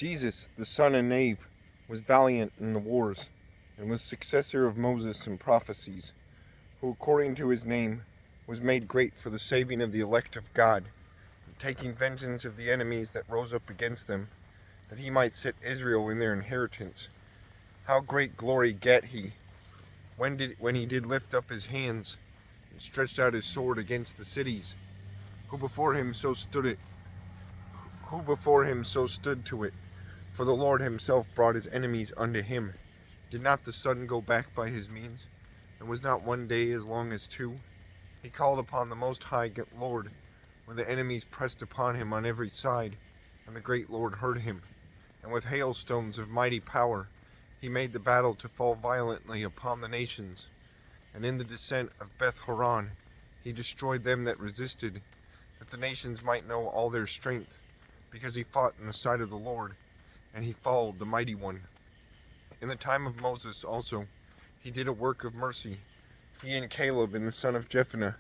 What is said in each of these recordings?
Jesus, the son of Nave, was valiant in the wars, and was successor of Moses in prophecies, who according to his name was made great for the saving of the elect of God, and taking vengeance of the enemies that rose up against them, that he might set Israel in their inheritance. How great glory gat he, when he did lift up his hands, and stretched out his sword against the cities, who before him so stood to it. For the Lord himself brought his enemies unto him. Did not the sun go back by his means? And was not one day as long as two? He called upon the Most High Lord, when the enemies pressed upon him on every side, and the great Lord heard him. And with hailstones of mighty power he made the battle to fall violently upon the nations. And in the descent of Beth Horon he destroyed them that resisted, that the nations might know all their strength, because he fought in the sight of the Lord, and he followed the mighty one. In the time of Moses also he did a work of mercy, he and Caleb and the son of Jephunneh,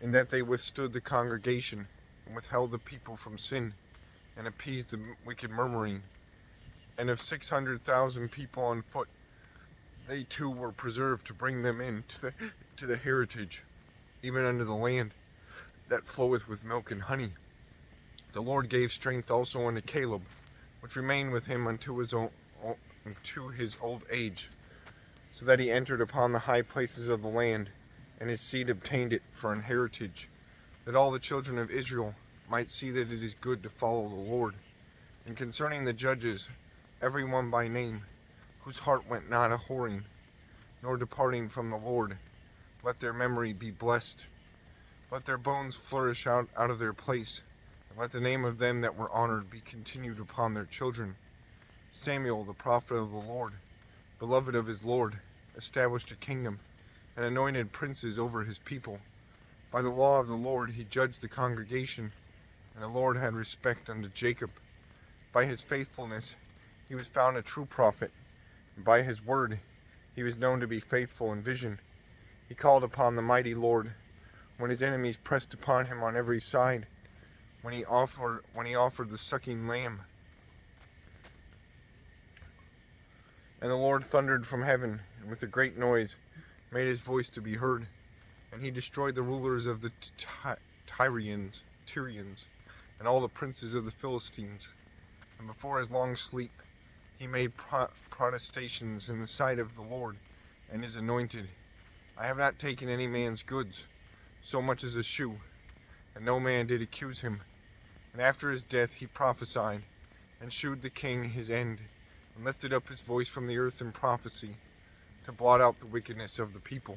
in that they withstood the congregation, and withheld the people from sin, and appeased the wicked murmuring. And of 600,000 people on foot, they too were preserved to bring them in to the heritage, even unto the land that floweth with milk and honey. The Lord gave strength also unto Caleb, which remained with him unto his old age, so that he entered upon the high places of the land, and his seed obtained it for an heritage, that all the children of Israel might see that it is good to follow the Lord. And concerning the judges, every one by name, whose heart went not a whoring, nor departing from the Lord, let their memory be blessed. Let their bones flourish out of their place, and let the name of them that were honored be continued upon their children. Samuel, the prophet of the Lord, beloved of his Lord, established a kingdom, and anointed princes over his people. By the law of the Lord he judged the congregation, and the Lord had respect unto Jacob. By his faithfulness he was found a true prophet, and by his word he was known to be faithful in vision. He called upon the mighty Lord, when his enemies pressed upon him on every side, when he offered the sucking lamb. And the Lord thundered from heaven, and with a great noise made his voice to be heard. And he destroyed the rulers of the Tyrians, and all the princes of the Philistines. And before his long sleep he made protestations in the sight of the Lord and his anointed. I have not taken any man's goods, so much as a shoe, and no man did accuse him. And after his death he prophesied, and shewed the king his end, and lifted up his voice from the earth in prophecy, to blot out the wickedness of the people.